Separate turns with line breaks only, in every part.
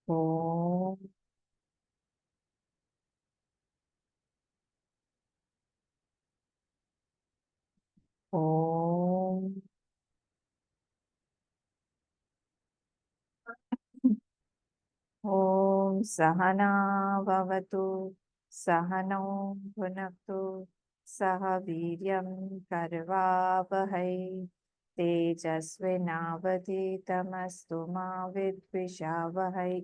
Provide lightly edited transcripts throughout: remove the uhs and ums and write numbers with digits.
ओम। ओम। ओम सहना भवतु। सहनौ भुनक्तु। सह वीर्यं करवावहै। तेजस्विनावधीतमस्तु मा विद्विषावहै।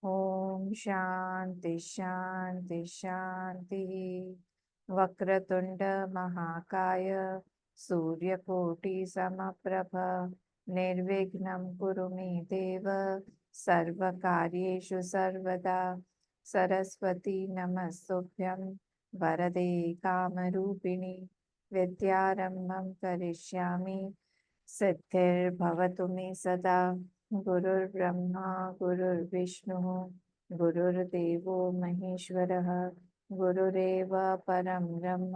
ओम शांति शांति शांति। वक्रतुंड महाकाय सूर्यकोटि समप्रभ निर्विघ्नं कुरु मे देव सर्वकार्येषु सर्वदा। सरस्वती नमस्तुभ्यं वरदे कामरूपिणि विद्यारम्भं करिष्यामि सिद्धिर्भवतु मे सदा। गुरुर्ब्रह्मा गुरुर्विष्णुः गुरुर्देवो महेश्वरः गुरुरेव परं ब्रह्म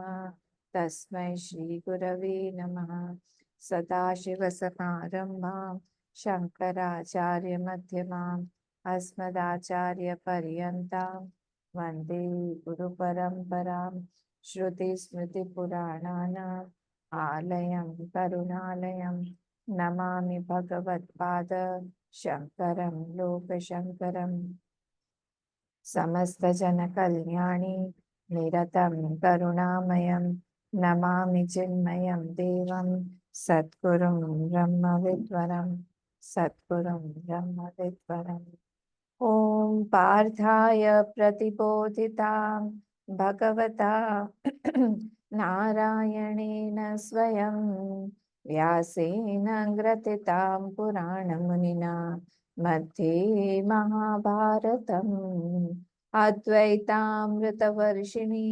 तस्मै श्री गुरवे नमः। सदाशिवसमारम्भां शङ्कराचार्यमध्यमाम् अस्मदाचार्यपर्यन्तां वन्दे गुरुपरम्परां। श्रुतिस्मृतिपुराणानाम् आलयं करुणालयं नमामि भगवत्पाद शङ्करं लोकशङ्करम्। समस्तजनकल्याणी निरतं करुणामयं नमामि चिन्मयं देवं सद्गुरुं ब्रह्मविद्वरं सद्गुरुं ब्रह्मविद्वरम्। ॐ पार्थाय प्रतिबोधितां भगवता नारायणेन स्वयं व्यासेन ग्रथितां पुराणमुनिना मध्ये महाभारतम् अद्वैतामृतवर्षिणी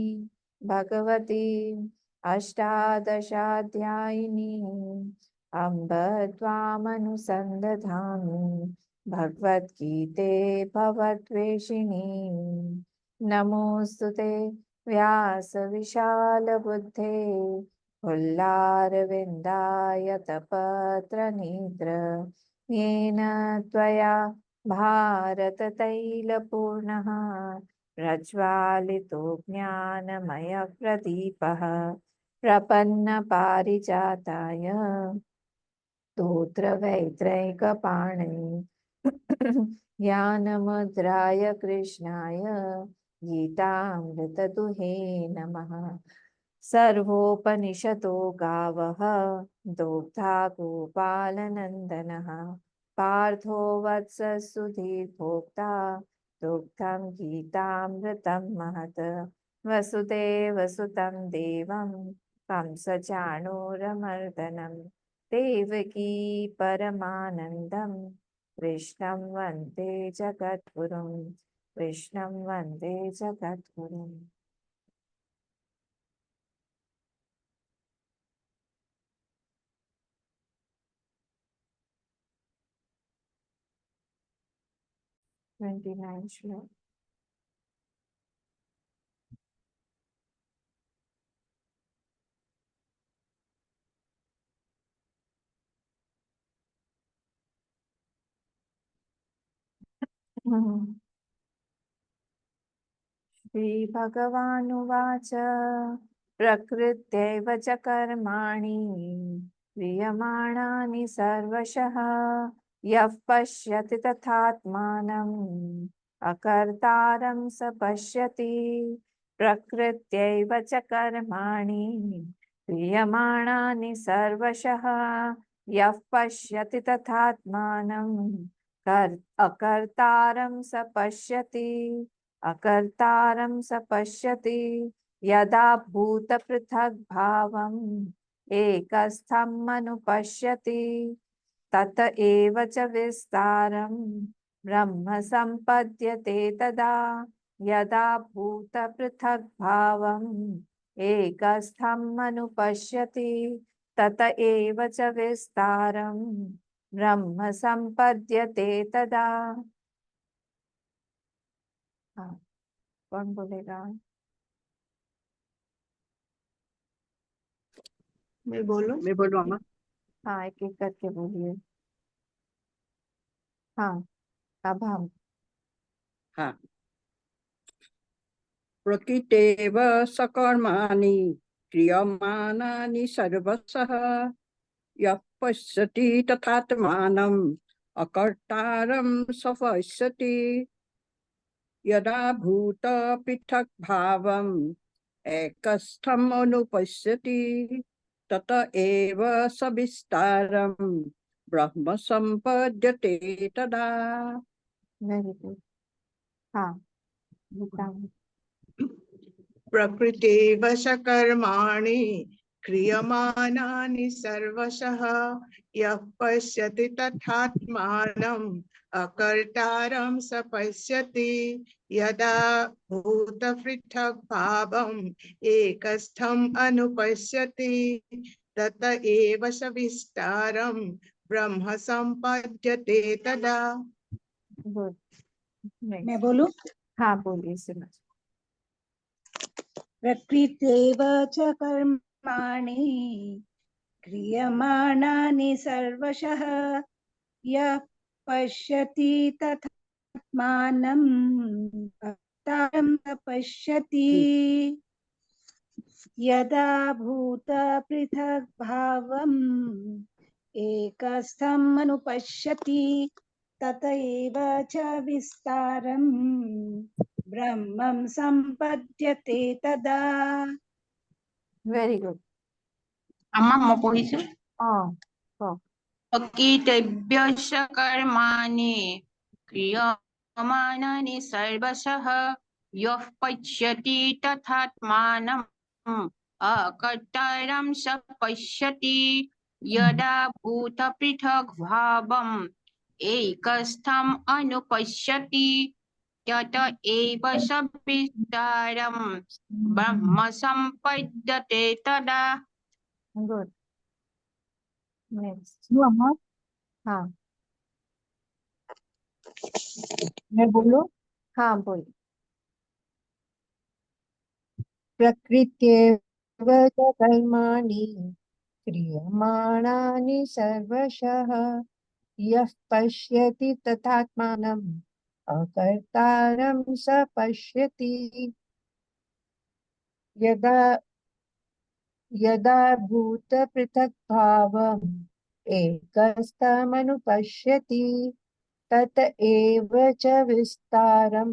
भगवती अष्टादशाध्यायिनी अम्ब त्वामनुसन्दधामि भगवद्गीते भवद्वेषिणी। नमोऽस्तु ते व्यासविशालबुद्धे फुल्लारविन्दायतपत्रनेत्र येन त्वया भारततैलपूर्णः प्रज्वालितो ज्ञानमयप्रदीपः प्रपन्नपारिजाताय स्तोत्रवैत्रैकपाणये ज्ञानमुद्राय कृष्णाय गीतामृतदुहे नमः। सर्वोपनिषदो गावः दोग्धा गोपालनन्दनः पार्थो वत्ससुधीर्भोक्ता दुग्धं गीतामृतं महत्। वसुदेवसुतं देवं कंसचाणूरमर्दनं देवकी परमानन्दं कृष्णं वन्दे जगद्गुरुं कृष्णं वन्दे जगद्गुरुम्। ट्वेंटी नाइन श्लोक। श्रीभगवानुवाच प्रकृत्यैव च कर्माणि क्रियमाणानि सर्वशः यः पश्यति तथात्मानम् अकर्तारं स पश्यति। प्रकृत्यैव च कर्माणि क्रियमाणानि सर्वशः यः पश्यति तथात्मानं अकर्तारं स पश्यति। अकर्तारं स पश्यति यदा भूतपृथग्भावम् एकस्थम् अनुपश्यति तत एव च विस्तारं ब्रह्म सम्पद्यते। तदा यदा भूतपृथग्भावम् एकस्थम् अनुपश्यति तत एव च विस्तारं ब्रह्म सम्पद्यते। तदा। हाँ, कौन बोलेगा?
मैं बोलूं?
मैं बोलूँ अम्मा?
हाँ, एक एक करके बोलिए। हाँ। अब हम
हाँ। प्रकृतेव सकर्माणि क्रियमाणानि सर्वशः यः पश्यति तथात्मानम् अकर्तारं स पश्यति यदा भूत पृथक् भावम् एकस्थम् अनुपश्यति तत एव सविस्तारं ब्रह्म संपद्यते तदा।
Very good. हाँ बताओ।
प्रकृतेव सकर्माणि क्रियमाणानि सर्वशः यः पश्यति तथात्मानम् अकर्तारं स पश्यति यदा भूतपृथक् भावम् एकस्थम् अनुपश्यति तत एव स विस्तारं ब्रह्म सम्पद्यते तदा।
गुड।
मैं बोलूं?
हाँ बोलिए समझ।
प्रकृतेव च कर्माणि क्रियमाणानि सर्वशः यः पश्यति तथात्मानम् अकर्तारं स पश्यति यदा भूत पृथक् भावम् एकस्थम् अनुपश्यति तत एव च विस्तारं ब्रह्मं सम्पद्यते तदा।
Very good.
अम्मा मैं पढ़ी प्रकृतेभ्यश्च कर्माणि क्रियमाणानि सर्वशः यः पश्यति तथात्मानम् अकर्तारं स पश्यति यदा भूतपृथक् भावम् एकस्थम् अनुपश्यति तत एव स विस्तारं ब्रह्म सम्पद्यते तदा।
गुड। नेक्स्ट। हाँ
मैं बोलूं?
हाँ बोलिए।
प्रकृत्येव च कर्माणि क्रियमाणानि सर्वशः यः पश्यति तथात्मानम् अकर्तारं स पश्यति यदा यदा भूत पृथक् भावम् एकस्थमनुपश्यति तत एव च विस्तारं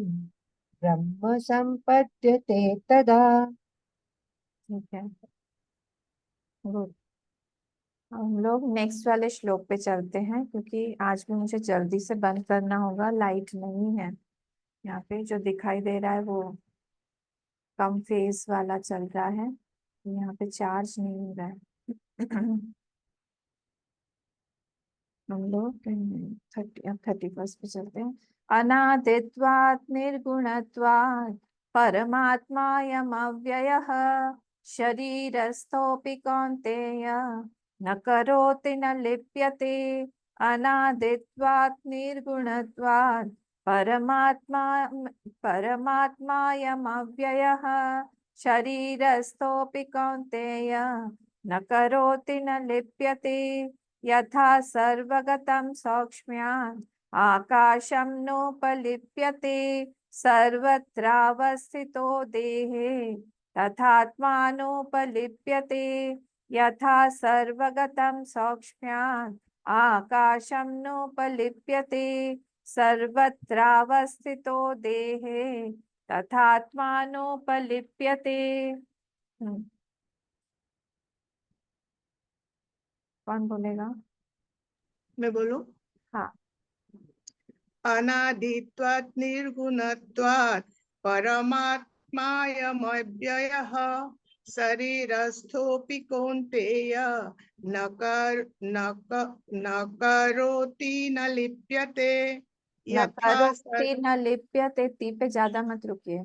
ब्रह्म संपद्यते तदा।
ठीक है गुड। हम लोग नेक्स्ट वाले श्लोक पे चलते हैं क्योंकि आज भी मुझे जल्दी से बंद करना होगा, लाइट नहीं है यहाँ पे। जो दिखाई दे रहा है वो कम फेज वाला चल रहा है, यहाँ पे चार्ज नहीं हो रहा है। हम लोग 31 पे चलते हैं। अनादित्वात् निर्गुणत्वात् परमात्मायमव्ययः शरीरस्थोऽपि कौन्तेय न करोति न लिप्यते। अनादित्वात् निर्गुणत्वात् परमात्मायमव्ययः शरीरस्थोऽपि कौन्तेय न करोति न लिप्यते। यथा सर्वगतं सौक्ष्म्यात् आकाशं नोपलिप्यते सर्वत्रावस्थितो देहे तथात्मानोपलिप्यते। यथा सर्वगतं सौक्ष्म्यात् आकाशं नोपलिप्यते सर्वत्रावस्थितो देहे तथात्मानोपलिप्यते। कौन बोलेगा?
मैं बोलूं?
हाँ।
अनादित्वात् निर्गुणत्वात् परमात्मायमव्ययः शरीरस्थोऽपि कौन्तेय न करोति न लिप्यते।
न करोति न लिप्यते, ती पे ज्यादा मत रुकिए।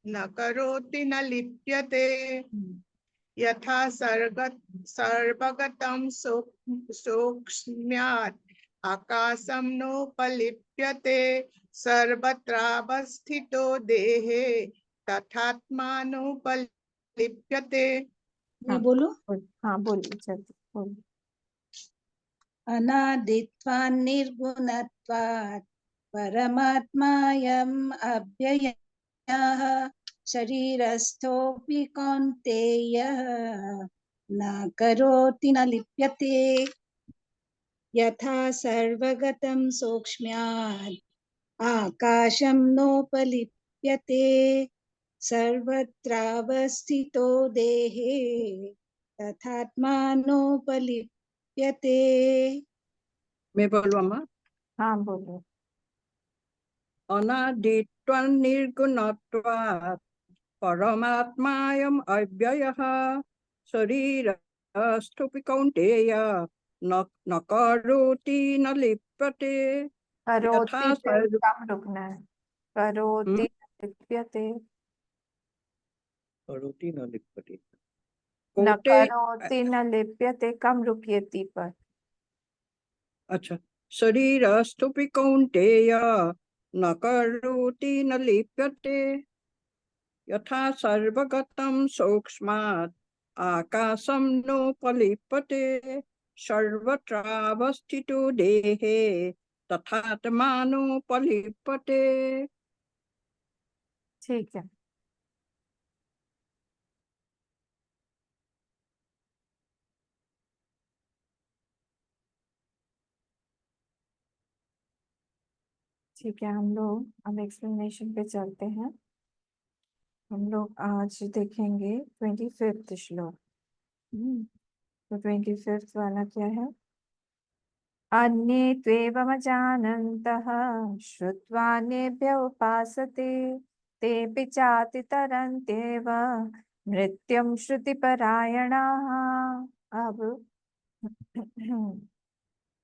न करोति न लिप्यते यथा सर्वगतं सौक्ष्म्यात् आकाशं नोपलिप्यते सर्वत्रावस्थितो देहे तथात्मानोपलिप्यते।
मैं बोलूं?
हाँ बोलिए जल्दी बोलिए।
अनादित्वात् निर्गुणत्वात् परमात्मायम् अव्ययः शरीरस्थोऽपि कौन्तेय न करोति न लिप्यते यथा सर्वगतं सौक्ष्म्यात् आकाशं नोपलिप्यते सर्वत्रावस्थितो देहे तथात्मानोपलिप्यते।
मैं बोलूँ अम्मा?
हाँ बोलो।
अनादित्वं निर्गुणत्वात् परमात्मायम् अव्ययः शरीरस्थोऽपि कौन्तेय न करोति न लिप्यते यथा
करोति पे
सर्व
कम रुकना है। करोति लिप्यते,
करोति न लिप्यते
न
कौन्तेय।
करोति न लिप्यते, कम रुकिए ती पर।
अच्छा, शरीरस्थोऽपि कौन्तेय न करोति न लिप्यते यथा सर्वगतं सूक्ष्मात् आकाशं नोपलिप्यते सर्वत्रावस्थितो देहे तथात्मानोपलिप्यते।
ठीक है। ठीक है, हम लोग अब एक्सप्लेनेशन पे चलते हैं। हम लोग आज देखेंगे 25th श्लोक। तो 25th वाला क्या है? अन्ये त्वेवमजानन्तः श्रुत्वान्येभ्य उपासते तेऽपि चातितरन्त्येव नृत्यं श्रुतिपरायणाः। अब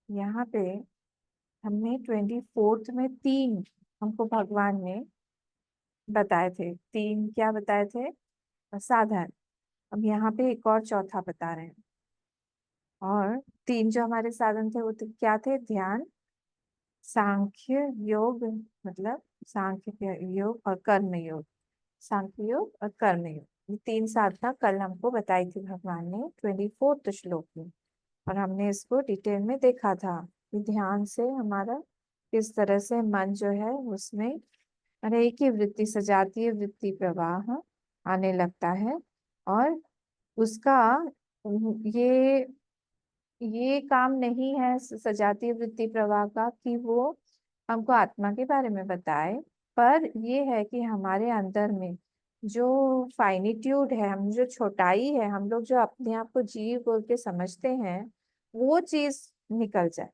यहाँ पे हमने 24th में 3 हमको भगवान ने बताए थे। 3 क्या बताए थे? साधन। अब यहाँ पे एक और चौथा बता रहे हैं। और 3 जो हमारे साधन थे वो क्या थे? ध्यान, सांख्य योग, मतलब सांख्य योग और कर्म योग। सांख्य योग और कर्म योग, ये 3 साधना कल हमको बताई थी भगवान ने 24th श्लोक में। और हमने इसको डिटेल में देखा था कि ध्यान से हमारा किस तरह से मन जो है उसमें अरे एक ही वृत्ति, सजातीय वृत्ति प्रवाह आने लगता है। और उसका ये काम नहीं है सजातीय वृत्ति प्रवाह का कि वो हमको आत्मा के बारे में बताए, पर ये है कि हमारे अंदर में जो फाइनिट्यूड है, हम जो छोटाई है, हम लोग जो अपने आप को जीव बोल के समझते हैं, वो चीज निकल जाए।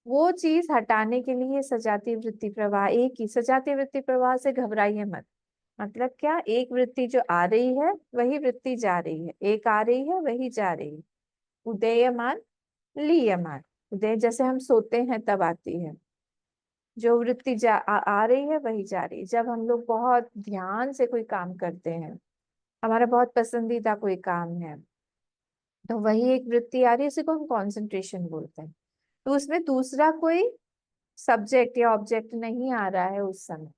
वो चीज हटाने के लिए सजातीय वृत्ति प्रवाह, एक ही सजातीय वृत्ति प्रवाह से घबराइए मत। मतलब क्या? एक वृत्ति जो आ रही है वही वृत्ति जा रही है, एक आ रही है वही जा रही है। उदयमान लीयमान, उदय जैसे हम सोते हैं तब आती है, जो वृत्ति आ रही है वही जा रही है। जब हम लोग बहुत ध्यान से कोई काम करते हैं, हमारा बहुत पसंदीदा कोई काम है, तो वही एक वृत्ति आ रही है, उसी को हम कंसंट्रेशन बोलते हैं। तो उसमें दूसरा कोई सब्जेक्ट या ऑब्जेक्ट नहीं आ रहा है उस समय,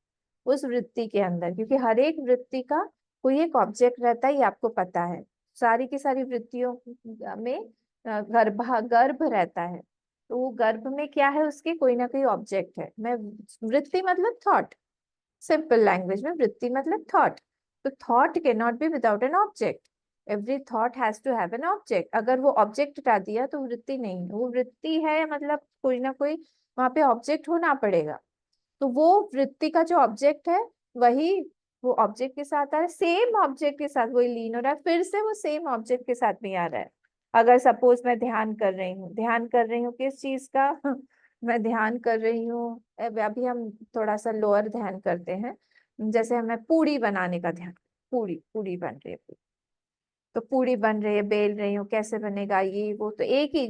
उस वृत्ति के अंदर, क्योंकि हर एक वृत्ति का कोई एक ऑब्जेक्ट रहता है, ये आपको पता है। सारी की सारी वृत्तियों में गर्भ रहता है। तो वो गर्भ में क्या है? उसके कोई ना कोई ऑब्जेक्ट है। मैं वृत्ति मतलब थॉट, सिंपल लैंग्वेज में वृत्ति मतलब थॉट। तो thought can not be without an object, every thought has to have an object. अगर वो ऑब्जेक्ट हटा दिया तो वृत्ति नहीं है। वो वृत्ति है मतलब कोई ना कोई वहां पे ऑब्जेक्ट होना पड़ेगा। तो वो वृत्ति का जो ऑब्जेक्ट है वही वो ऑब्जेक्ट के साथ आ रहा है, सेम ऑब्जेक्ट के साथ वही लीन हो रहा है, फिर से वो सेम ऑब्जेक्ट के साथ भी आ रहा है। अगर सपोज मैं ध्यान कर रही हूँ, ध्यान कर रही हूँ किस चीज का? मैं ध्यान कर रही हूँ, अभी हम थोड़ा सा लोअर ध्यान करते हैं। जैसे हमें पूड़ी बनाने का ध्यान, पूड़ी पूड़ी बन रही है, तो पूड़ी बन रही है, बेल रही हूँ, कैसे बनेगा ये वो, तो एक ही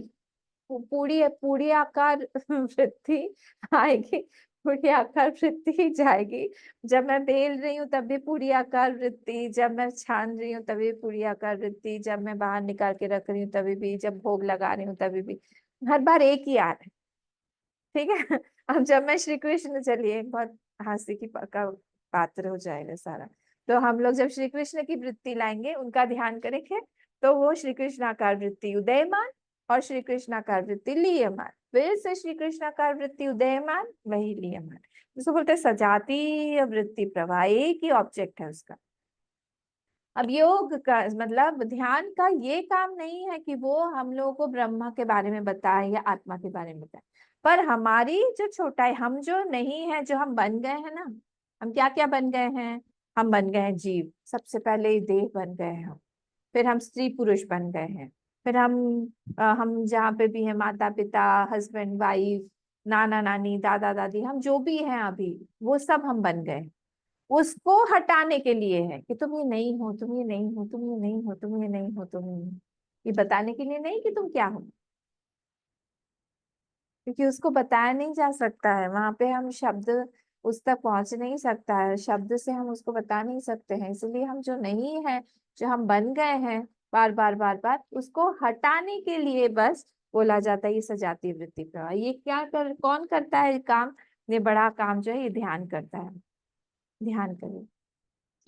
पूरी पूरी आकार वृत्ति आएगी, पूरी आकार वृत्ति ही जाएगी। जब मैं बेल रही हूँ तब भी पूरी आकार वृत्ति, जब मैं छान रही हूँ तभी पूरी आकार वृत्ति, जब मैं बाहर निकाल के रख रही हूँ तभी भी, जब भोग लगा रही हूँ तभी भी, हर बार एक ही आ रहा है। ठीक है। अब जब मैं श्री कृष्ण, चलिए बहुत हास्य की का पात्र हो जाएगा सारा। तो हम लोग जब श्री कृष्ण की वृत्ति लाएंगे, उनका ध्यान करेंगे, तो वो श्री कृष्णाकार वृत्ति उदयमान और श्री कृष्णाकार वृत्ति लीयमान। फिर से श्री कृष्ण का वृत्ति उदयमान, वही लीयमान। जिसको बोलते हैं सजातीय वृत्ति प्रवाह, एक ही ऑब्जेक्ट है उसका। अब योग का मतलब ध्यान का ये काम नहीं है कि वो हम लोगों को ब्रह्मा के बारे में बताए या आत्मा के बारे में बताए, पर हमारी जो छोटा है, हम जो नहीं है, जो हम बन गए हैं ना, हम क्या क्या बन गए हैं, हम बन गए हैं जीव, सबसे पहले ये देह बन गए हैं हम, फिर हम स्त्री पुरुष बन गए हैं, फिर हम जहाँ पे भी हैं, माता पिता, हस्बैंड वाइफ, नाना नानी, दादा दादी, हम जो भी हैं अभी, वो सब हम बन गए। उसको हटाने के लिए है कि तुम ये नहीं हो, तुम ये नहीं हो, तुम ये नहीं हो, तुम ये नहीं हो, तुम ये नहीं हो। ये बताने के लिए नहीं कि तुम क्या हो, क्योंकि उसको बताया नहीं जा सकता है, वहां पे हम शब्द उस तक पहुंच नहीं सकता है, शब्द से हम उसको बता नहीं सकते हैं। इसलिए हम जो नहीं है, जो हम बन गए हैं बार बार बार बार, उसको हटाने के लिए बस बोला जाता है ये सजातीय वृत्ति प्रवाह। ये कौन करता है ये काम? ये बड़ा काम जो है ये ध्यान करता है। ध्यान करें।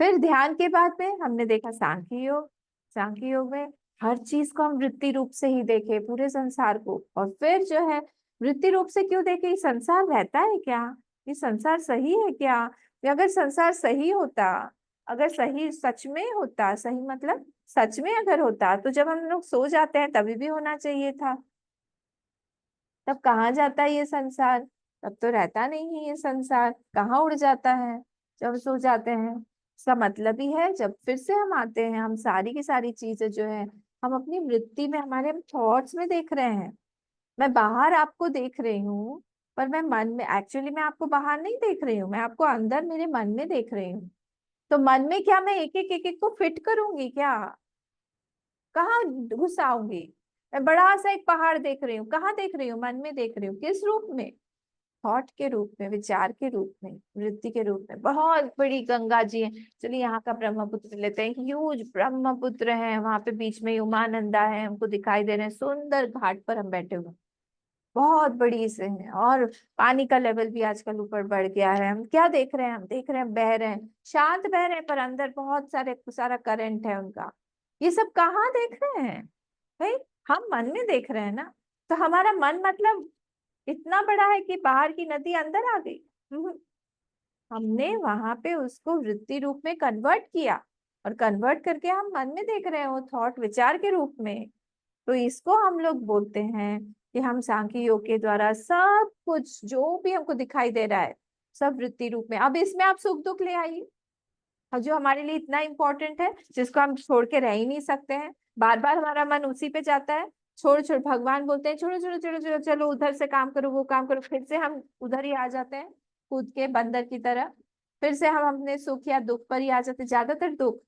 फिर ध्यान के बाद में हमने देखा सांख्य योग। सांख्य योग में हर चीज को हम वृत्ति रूप से ही देखे, पूरे संसार को। और फिर जो है वृत्ति रूप से क्यों देखे? ये संसार रहता है क्या, ये संसार सही है क्या? या अगर संसार सही होता, अगर सही सच में होता, सही मतलब सच में अगर होता, तो जब हम लोग सो जाते हैं तभी भी होना चाहिए था। तब कहाँ जाता है ये संसार? तब तो रहता नहीं है ये संसार, कहाँ उड़ जाता है जब सो जाते हैं। इसका मतलब ही है जब फिर से हम आते हैं, हम सारी की सारी चीजें जो है हम अपनी वृत्ति में, हमारे थॉट्स में देख रहे हैं। मैं बाहर आपको देख रही हूँ, पर मैं मन में, एक्चुअली मैं आपको बाहर नहीं देख रही हूँ, मैं आपको अंदर मेरे मन में देख रही हूँ। तो मन में क्या मैं एक एक को फिट करूंगी क्या? कहाँ घुसाऊंगी? मैं बड़ा सा एक पहाड़ देख रही हूँ, कहाँ देख रही हूँ? मन में देख रही हूँ। किस रूप में? थॉट के रूप में, विचार के रूप में, वृत्ति के रूप में। बहुत बड़ी गंगा जी है, चलिए यहाँ का ब्रह्मपुत्र लेते हैं, ह्यूज ब्रह्मपुत्र है, वहां पे बीच में उमानंदा है, हमको दिखाई दे रहे हैं, सुंदर घाट पर हम बैठे हुए हैं, बहुत बड़ी से है। और पानी का लेवल भी आजकल ऊपर बढ़ गया है। हम क्या देख रहे हैं? हम देख रहे हैं बह रहे हैं, शांत बह रहे हैं, पर अंदर बहुत सारा करंट है उनका। ये सब कहाँ देख रहे हैं भाई? हम मन में देख रहे हैं ना। तो हमारा मन मतलब इतना बड़ा है कि बाहर की नदी अंदर आ गई? हमने वहां पे उसको वृत्ति रूप में कन्वर्ट किया, और कन्वर्ट करके हम मन में देख रहे हैं, वो थॉट विचार के रूप में। तो इसको हम लोग बोलते हैं कि हम सांख्य योग के द्वारा सब कुछ जो भी हमको दिखाई दे रहा है, सब वृत्ति रूप में। अब इसमें आप सुख दुख ले आइए, और जो हमारे लिए इतना इंपॉर्टेंट है, जिसको हम छोड़ के रह ही नहीं सकते हैं, बार बार हमारा मन उसी पे जाता है। छोड़ छोड़, भगवान बोलते हैं छोड़ो छोड़ो छोड़ो छोड़ो, चलो उधर से काम करो, वो काम करो, फिर से हम उधर ही आ जाते हैं कूद के बंदर की तरह। फिर से हम अपने सुख या दुख पर ही आ जाते हैं, ज्यादातर दुख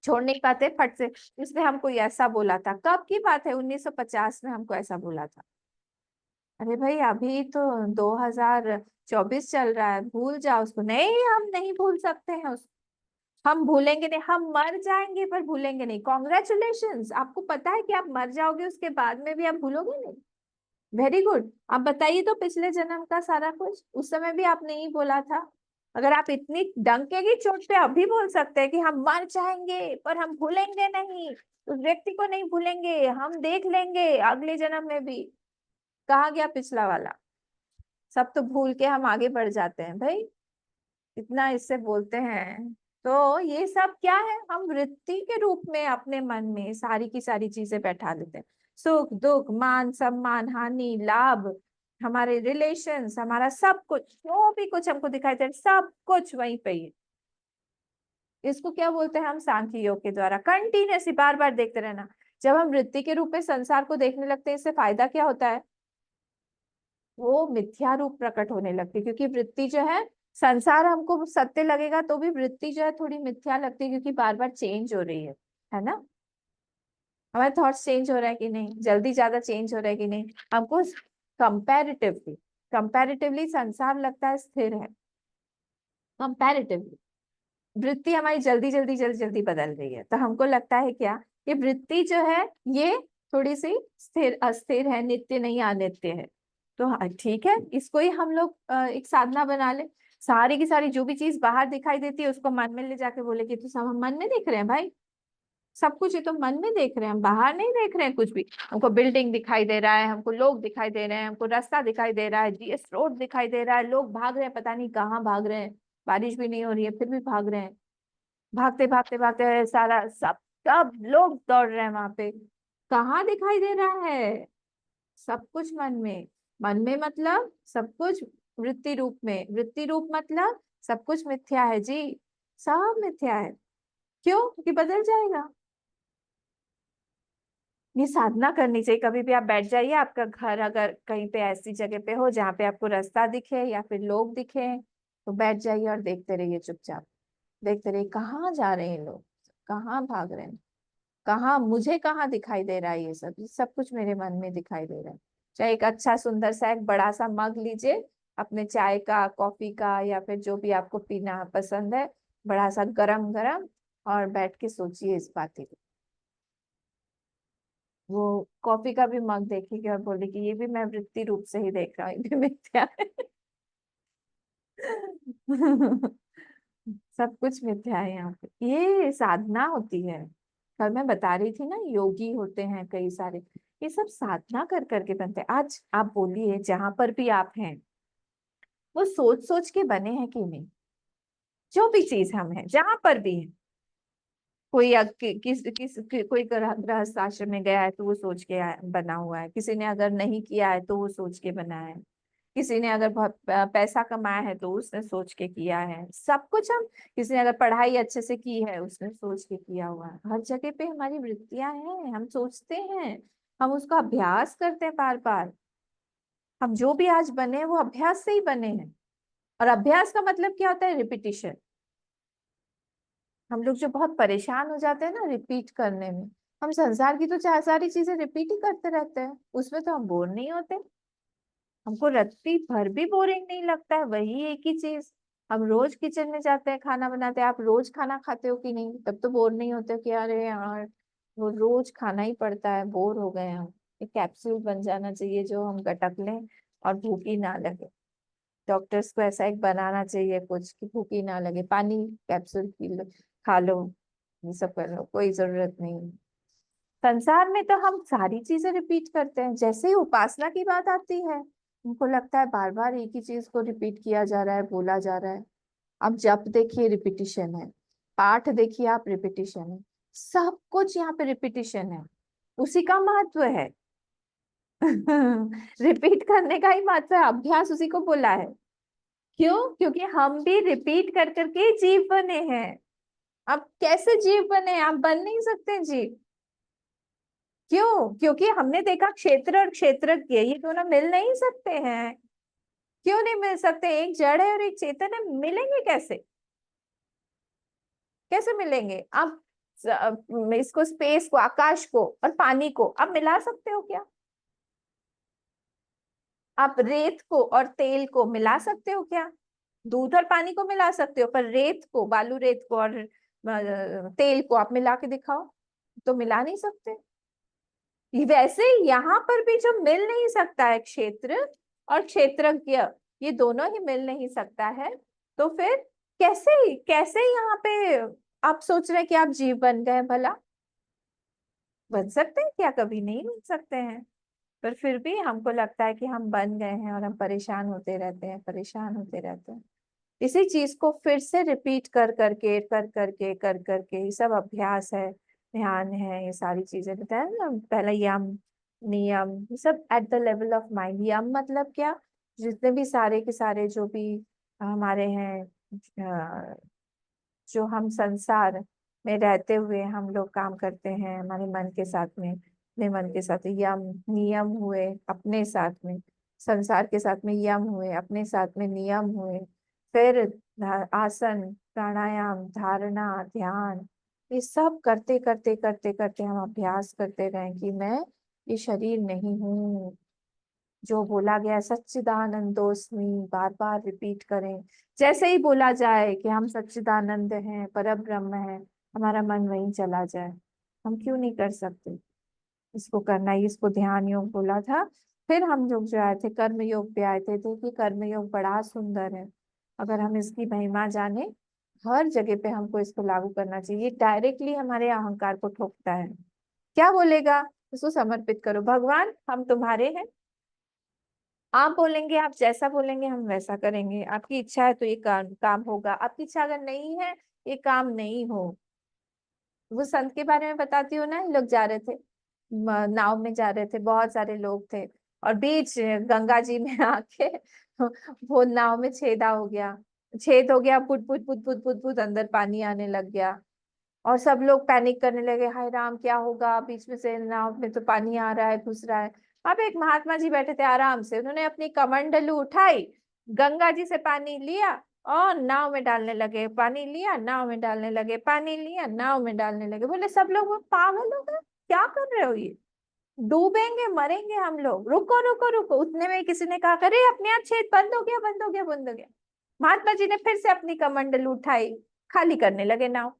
छोड़ नहीं पाते फट से। इसमें हमको ऐसा बोला था, कब की बात है, 1950 में हमको ऐसा बोला था। अरे भाई अभी तो 2024 चल रहा है, भूल जाओ उसको। नहीं, हम नहीं भूल सकते हैं उसको, हम भूलेंगे नहीं, हम मर जाएंगे पर भूलेंगे नहीं। कॉन्ग्रेचुलेशंस, आपको पता है कि आप मर जाओगे, उसके बाद में भी आप भूलोगे नहीं। Very good. आप बताइए तो पिछले जन्म का सारा कुछ, उस समय भी आपने ही बोला था। अगर आप इतनी डंके की चोट पे अभी बोल सकते हैं कि हम मर जाएंगे पर हम भूलेंगे नहीं, उस व्यक्ति को नहीं भूलेंगे, हम देख लेंगे अगले जन्म में भी, कहाँ गया पिछला वाला? सब तो भूल के हम आगे बढ़ जाते हैं भाई, इतना इससे बोलते हैं। तो ये सब क्या है? हम वृत्ति के रूप में अपने मन में सारी की सारी चीजें बैठा देते हैं। सुख दुख, मान सम्मान, हानि लाभ, हमारे रिलेशंस, हमारा सब कुछ, जो भी कुछ हमको दिखाई दे, सब कुछ वहीं पे ही है। इसको क्या बोलते हैं? हम सांख्य योग के द्वारा कंटिन्यूसली बार बार देखते रहना। जब हम वृत्ति के रूप में संसार को देखने लगते हैं, इससे फायदा क्या होता है? वो मिथ्या रूप प्रकट होने लगती है, क्योंकि वृत्ति जो है, संसार हमको सत्य लगेगा तो भी वृत्ति जो है थोड़ी मिथ्या लगती है, क्योंकि बार बार चेंज हो रही है ना। हमारे थॉट्स चेंज हो रहा है कि नहीं, जल्दी ज्यादा चेंज हो रहा है कि नहीं, हमको कंपैरेटिवली कंपैरेटिवली संसार लगता है स्थिर है। कंपैरेटिवली वृत्ति हमारी जल्दी जल्दी जल्दी जल्दी बदल रही है, तो हमको लगता है क्या, ये वृत्ति जो है ये थोड़ी सी स्थिर अस्थिर है, नित्य नहीं अनित्य है। तो हाँ ठीक है, इसको ही हम लोग एक साधना बना ले। सारी की सारी जो भी चीज बाहर दिखाई देती है उसको मन में ले जाके बोले कि तो सब हम मन में देख रहे हैं भाई, सब कुछ ये तो मन में देख रहे हैं, हम बाहर नहीं देख रहे हैं कुछ भी। हमको बिल्डिंग दिखाई दे रहा है, हमको लोग दिखाई दे रहे हैं, हमको रास्ता दिखाई दे रहा है, जीएस रोड दिखाई दे रहा है, लोग भाग रहे हैं, पता नहीं कहाँ भाग रहे हैं, बारिश भी नहीं हो रही है फिर भी भाग रहे हैं, भागते भागते भागते सारा सब सब लोग दौड़ रहे हैं वहां पे। कहाँ दिखाई दे रहा है? सब कुछ मन में। मन में मतलब सब कुछ वृत्ति रूप में, वृत्ति रूप मतलब सब कुछ मिथ्या है जी, सब मिथ्या है। क्यों? क्योंकि बदल जाएगा। ये साधना करनी चाहिए। कभी भी आप बैठ जाइए, आपका घर अगर कहीं पे ऐसी जगह पे हो जहाँ पे आपको रास्ता दिखे या फिर लोग दिखे, तो बैठ जाइए और देखते रहिए चुपचाप। देखते रहिए कहाँ जा रहे हैं लोग, कहाँ भाग रहे हैं, कहाँ मुझे कहाँ दिखाई दे रहा है। ये सब कुछ मेरे मन में दिखाई दे रहा है। चाहे एक अच्छा सुंदर सा एक बड़ा सा मग लीजिए अपने चाय का, कॉफी का, या फिर जो भी आपको पीना पसंद है, बड़ा सा गरम गरम, और बैठ के सोचिए इस बातें को। वो कॉफी का भी मग देखेगी और बोलेगी ये भी मैं वृत्ति रूप से ही देख रहा हूँ, ये भी मिथ्या है। सब कुछ मिथ्या है यहाँ पे। ये साधना होती है। कल मैं बता रही थी ना, योगी होते हैं कई सारे, ये सब साधना कर करके बनते हैं। आज आप बोलिए जहां पर भी आप हैं, वो सोच सोच के बने हैं कि नहीं? जो भी चीज हम हैं जहां पर भी हैं, कोई कोई गृहस्थ आश्रम में गया है तो वो सोच के बना हुआ है, किसी ने अगर नहीं किया है तो वो सोच के बना है, किसी ने अगर बहुत पैसा कमाया है तो उसने सोच के किया है। सब कुछ हम, किसी ने अगर पढ़ाई अच्छे से की है उसने सोच के किया हुआ है। हर जगह पे हमारी वृत्तियां हैं, हम सोचते हैं, हम उसका अभ्यास करते हैं बार बार। हम जो भी आज बने हैं वो अभ्यास से ही बने हैं। और अभ्यास का मतलब क्या होता है? रिपीटिशन। हम लोग जो बहुत परेशान हो जाते हैं ना रिपीट करने में, हम संसार की तो चार सारी चीजें रिपीट ही करते रहते हैं, उसमें तो हम बोर नहीं होते। हमको रत्ती भर भी बोरिंग नहीं लगता है, वही एक ही चीज। हम रोज किचन में जाते हैं, खाना बनाते हैं। आप रोज खाना खाते हो कि नहीं? तब तो बोर नहीं होते कि अरे यार वो रोज खाना ही पड़ता है, बोर हो गए हम। एक कैप्सूल बन जाना चाहिए जो हम गटक लें और भूख ही ना लगे। डॉक्टर्स को ऐसा एक बनाना चाहिए कुछ कि भूख ही ना लगे, पानी कैप्सूल पी लो, खा लो, ये सब कर लो, कोई जरूरत नहीं। संसार में तो हम सारी चीजें रिपीट करते हैं। जैसे ही उपासना की बात आती है, हमको लगता है बार बार एक ही चीज को रिपीट किया जा रहा है, बोला जा रहा है। अब जप देखिए रिपीटिशन है, पाठ देखिए आप रिपीटिशन है, सब कुछ यहाँ पे रिपीटिशन है। उसी का महत्व है। रिपीट करने का ही महत्व है, अभ्यास उसी को बोला है। क्यों? क्योंकि हम भी रिपीट कर करके जीव बने हैं। अब कैसे जीव बने? आप बन नहीं सकते जीव। क्यों? क्योंकि हमने देखा क्षेत्र और क्षेत्रज्ञ ये दोनों मिल नहीं सकते हैं। क्यों नहीं मिल सकते? एक जड़ है और एक चेतन है, मिलेंगे कैसे? कैसे मिलेंगे? आप इसको, स्पेस को, आकाश को और पानी को आप मिला सकते हो क्या? आप रेत को और तेल को मिला सकते हो क्या? दूध और पानी को मिला सकते हो, पर रेत को, बालू रेत को और तेल को आप मिला के दिखाओ, तो मिला नहीं सकते। वैसे यहाँ पर भी जो मिल नहीं सकता है, क्षेत्र और क्षेत्रज्ञ, ये दोनों ही मिल नहीं सकता है, तो फिर कैसे कैसे यहाँ पे आप सोच रहे हैं कि आप जीव बन गए? भला बन सकते हैं क्या? कभी नहीं बन सकते हैं। पर फिर भी हमको लगता है कि हम बन गए हैं और हम परेशान होते रहते हैं, परेशान होते रहते हैं। इसी चीज को फिर से रिपीट कर करके ये सब अभ्यास है, ध्यान है, ये सारी चीजें बताया ना। पहला यम, नियम, ये सब at the level of mind. यम मतलब क्या? जितने भी सारे के सारे जो भी हमारे हैं, जो हम संसार में रहते हुए हम लोग काम करते हैं हमारे मन के साथ में, अपने मन के साथ। यम, नियम हुए अपने साथ में, संसार के साथ में यम हुए, अपने साथ में नियम हुए। फिर आसन, प्राणायाम, धारणा, ध्यान, ये सब करते करते करते करते हम अभ्यास करते रहें कि मैं ये शरीर नहीं हूँ। जो बोला गया है सच्चिदानंदोस्मि, बार बार रिपीट करें। जैसे ही बोला जाए कि हम सच्चिदानंद हैं, परब्रह्म है, हमारा मन वहीं चला जाए। हम क्यों नहीं कर सकते? इसको करना ही, इसको ध्यान योग बोला था। फिर हम लोग जो आए थे कर्म योग पे आए थे, तो कि कर्म योग बड़ा सुंदर है। अगर हम इसकी महिमा जाने हर जगह पे हमको इसको लागू करना चाहिए। ये डायरेक्टली हमारे अहंकार को ठोकता है। क्या बोलेगा? उसको समर्पित करो, भगवान हम तुम्हारे हैं, आप बोलेंगे, आप जैसा बोलेंगे हम वैसा करेंगे। आपकी इच्छा है तो ये काम होगा, आपकी इच्छा अगर नहीं है ये काम नहीं हो। वो संत के बारे में बताती हूँ ना, ये लोग जा रहे थे, नाव में जा रहे थे, बहुत सारे लोग थे, और बीच गंगा जी में आके वो नाव में छेदा हो गया, छेद हो गया, put put put put put put अंदर पानी आने लग गया। और सब लोग पैनिक करने लगे, हाय राम क्या होगा, बीच में से नाव में तो पानी आ रहा है, घुस रहा है। वहां पे एक महात्मा जी बैठे थे आराम से, उन्होंने अपनी कमंडलू उठाई, गंगा जी से पानी लिया और नाव में डालने लगे, पानी लिया नाव में डालने लगे, पानी लिया नाव में डालने लगे। बोले सब लोग, वो पागल हो गए, क्या कर रहे हो, ये डूबेंगे मरेंगे हम लोग, रुको रुको रुको। उतने में किसी ने कहा, अरे अपने आप छेद बंद हो गया, बंद हो गया, बंद हो गया। महात्मा जी ने फिर से अपनी कमंडल उठाई, खाली करने लगे नाव,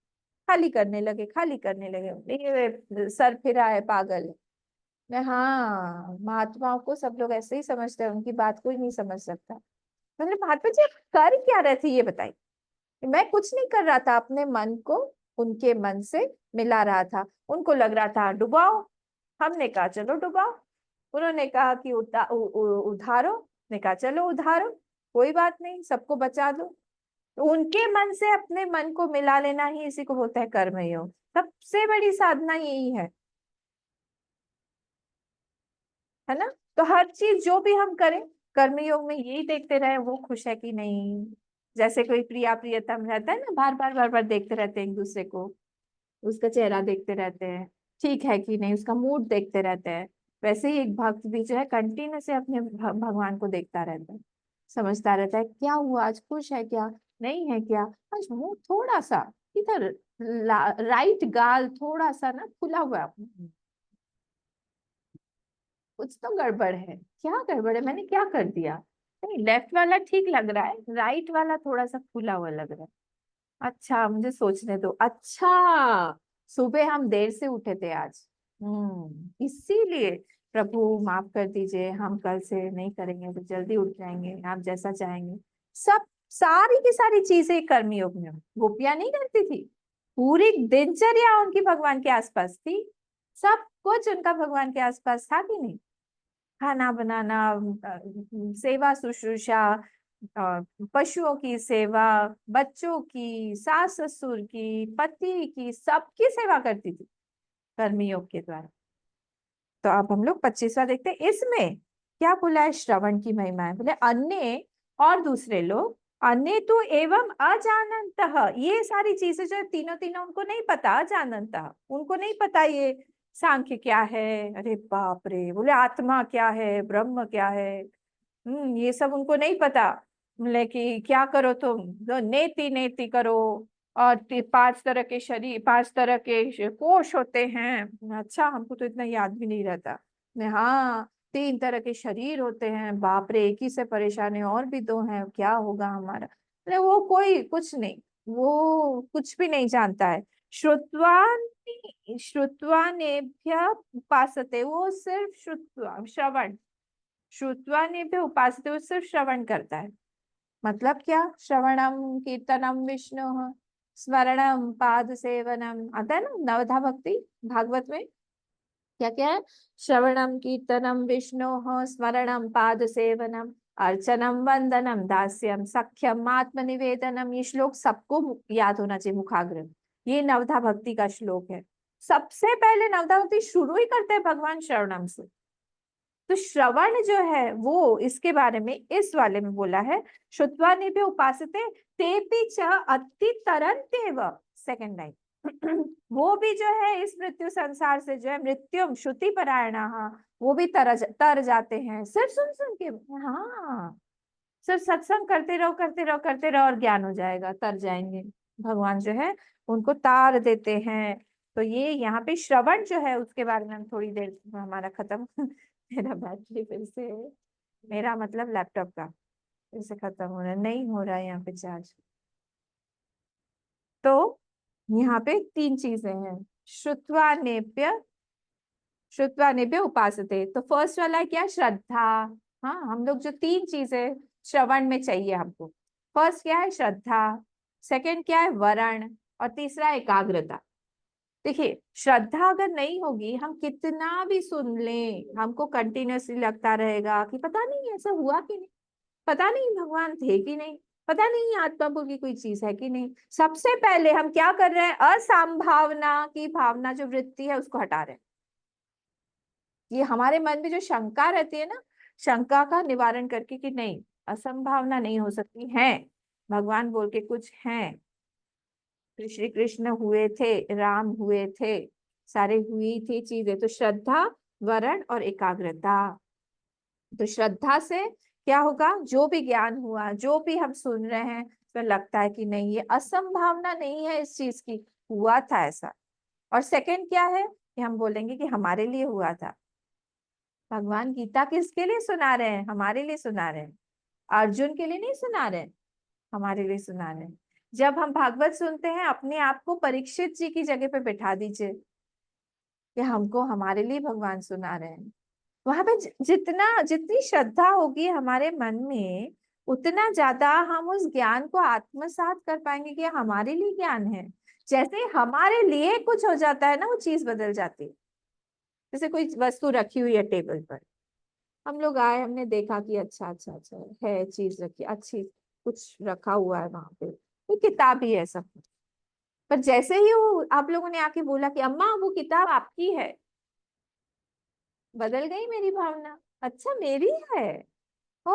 खाली करने लगे, खाली करने लगे। ये सर फिरा है, पागल है। मैं, हाँ, महात्माओं को सब लोग ऐसे ही समझते हैं, उनकी बात कोई नहीं समझ सकता। मतलब महात्मा जी आप कर क्या रहे थे ये बताइए? मैं कुछ नहीं कर रहा था, अपने मन को उनके मन से मिला रहा था। उनको लग रहा था डुबाओ, हमने कहा चलो डुबाओ। उन्होंने कहा कि उधारो, ने कहा चलो उधारो, कोई बात नहीं, सबको बचा दो। तो उनके मन से अपने मन को मिला लेना ही इसी को होता है कर्मयोग। सबसे बड़ी साधना यही है ना। तो हर चीज जो भी हम करें कर्मयोग में यही देखते रहे वो खुश है कि नहीं। जैसे कोई प्रिया प्रियतम रहता है ना, बार बार बार बार देखते रहते हैं एक दूसरे को, उसका चेहरा देखते रहते हैं, ठीक है कि नहीं, उसका मूड देखते रहते हैं। वैसे ही एक भक्त भी जो है कंटिन्यू से अपने भगवान को देखता रहता है, समझता रहता है क्या हुआ, आज खुश है क्या, नहीं है क्या, आज मुंह थोड़ा सा इधर, राइट गाल थोड़ा सा ना खुला हुआ है, कुछ तो गड़बड़ है, क्या गड़बड़ है, मैंने क्या कर दिया, नहीं लेफ्ट वाला ठीक लग रहा है, राइट वाला थोड़ा सा खुला हुआ लग रहा है। अच्छा मुझे सोचने दो, अच्छा सुबह हम देर से उठे थे आज, इसीलिए प्रभु माफ कर दीजिए, हम कल से नहीं करेंगे, तो जल्दी उठ जाएंगे, आप जैसा चाहेंगे। सब सारी की सारी चीजें कर्मयोग में गोपियां नहीं करती थी, पूरी दिनचर्या उनकी भगवान के आसपास थी, सब कुछ उनका भगवान के आसपास था कि नहीं। खाना बनाना, सेवा शुश्रूषा, पशुओं की सेवा, बच्चों की, सास ससुर की, पति की, सबकी सेवा करती थी कर्मयोग के द्वारा। तो अब हम लोग 25वां देखते हैं, इसमें क्या बोला है, श्रवण की महिमा है। बोले अन्य और दूसरे लोग, अन्य तो एवं अजानंतः, ये सारी चीजें जो है तीनों तीनों उनको नहीं पता, अजानंतः उनको नहीं पता ये सांख्य क्या है, अरे बाप रे, बोले आत्मा क्या है, ब्रह्म क्या है, ये सब उनको नहीं पता। बोले कि क्या करो तुम, तो नेति नेति करो, और 5 तरह के शरीर, 5 तरह के कोश होते हैं। अच्छा हमको तो इतना याद भी नहीं रहता। हाँ 3 तरह के शरीर होते हैं, बाप रे, एक ही से परेशान है, और भी 2 हैं, क्या होगा हमारा। अरे वो कोई कुछ नहीं, वो कुछ भी नहीं जानता है। श्रुत्वा नेभ्य उपासते, वो सिर्फ श्रुत्वा श्रवण, श्रुत्वा नेभ्य उपासते, वो सिर्फ श्रवण करता है। मतलब क्या, श्रवणम कीर्तनम विष्णु स्मरणम पाद सेवनम, आता है ना नवधा भक्ति भागवत में, क्या क्या है, श्रवणम कीर्तनम विष्णु स्मरणम पाद सेवनम अर्चनम वंदनम दास्यम सख्यम आत्मनिवेदनम। ये श्लोक सबको याद होना चाहिए मुखाग्र, ये नवधा भक्ति का श्लोक है। सबसे पहले नवधा भक्ति शुरू ही करते हैं भगवान श्रवणम से। तो श्रवण जो है वो इसके बारे में इस वाले में बोला है, श्रुत्वा निभे उपासते तेपि च अति तरन्तेव, सेकंड लाइन, वो भी जो है इस मृत्यु संसार से जो है मृत्युम श्रुति परायणा, वो भी तर जाते हैं सिर्फ सुन सुन के। हाँ सिर्फ सत्संग करते रहो करते रहो करते रहो और ज्ञान हो जाएगा, तर जाएंगे, भगवान जो है उनको तार देते हैं। तो ये यहाँ पे श्रवण जो है उसके बारे में हम थोड़ी देर हमारा खत्म मेरा बैटरी फिर से, मेरा मतलब लैपटॉप का फिर से खत्म हो रहा है, नहीं हो रहा है यहाँ पे चार्ज। तो यहाँ पे 3 चीजें हैं, श्रुत्वा नेभ्य उपासते। तो फर्स्ट वाला है क्या, श्रद्धा। हाँ हम लोग जो 3 चीजें श्रवण में चाहिए हमको, फर्स्ट क्या है, श्रद्धा, सेकंड क्या है, वरण, और तीसरा एकाग्रता। देखिए श्रद्धा अगर नहीं होगी, हम कितना भी सुन लें, हमको कंटिन्यूअसली लगता रहेगा कि पता नहीं ऐसा हुआ कि नहीं, पता नहीं भगवान थे कि नहीं, पता नहीं आत्मा बोल की कोई चीज है कि नहीं। सबसे पहले हम क्या कर रहे हैं, असंभावना की भावना जो वृत्ति है उसको हटा रहे हैं। ये हमारे मन में जो शंका रहती है ना, शंका का निवारण करके कि नहीं, असंभावना नहीं हो सकती है, भगवान बोल के कुछ है, श्री कृष्ण हुए थे, राम हुए थे, सारे हुई थी चीजें। तो श्रद्धा, वरण और एकाग्रता। तो श्रद्धा से क्या होगा, जो भी ज्ञान हुआ, जो भी हम सुन रहे हैं, तो लगता है कि नहीं ये असंभावना नहीं है इस चीज की, हुआ था ऐसा। और सेकंड क्या है कि हम बोलेंगे कि हमारे लिए हुआ था। भगवान गीता किसके लिए सुना रहे हैं, हमारे लिए सुना रहे हैं। अर्जुन के लिए नहीं सुना रहे हैं, हमारे लिए सुना रहे हैं। जब हम भागवत सुनते हैं, अपने आप को परीक्षित जी की जगह पे बैठा दीजिए कि हमको हमारे लिए भगवान सुना रहे हैं। वहां पे जितनी श्रद्धा होगी हमारे मन में, उतना ज्यादा हम उस ज्ञान को आत्मसात कर पाएंगे कि हमारे लिए ज्ञान है। जैसे ही हमारे लिए कुछ हो जाता है ना, वो चीज बदल जाती है। जैसे कोई वस्तु रखी हुई है टेबल पर, हम लोग आए, हमने देखा कि अच्छा अच्छा अच्छा है, चीज रखी अच्छी, कुछ रखा हुआ है वहां पे, कोई किताब ही है सब कुछ। पर जैसे ही वो आप लोगों ने आके बोला कि अम्मा वो किताब आपकी है, बदल गई मेरी भावना, अच्छा मेरी है, ओ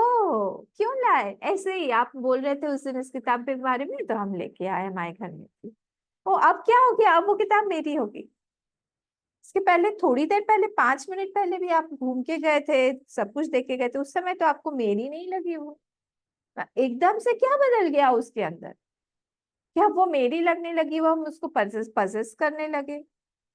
क्यों लाए, ऐसे ही आप बोल रहे थे उस दिन इस किताब के बारे में, तो हम लेके आए, हमारे घर में थी। ओ अब क्या हो गया, अब वो किताब मेरी होगी। इसके पहले थोड़ी देर पहले, 5 मिनट पहले भी आप घूम के गए थे, सब कुछ देख के गए थे, उस समय तो आपको मेरी नहीं लगी वो। एकदम से क्या बदल गया उसके अंदर, क्या वो मेरी लगने लगी, वो हम उसको पजेस करने लगे।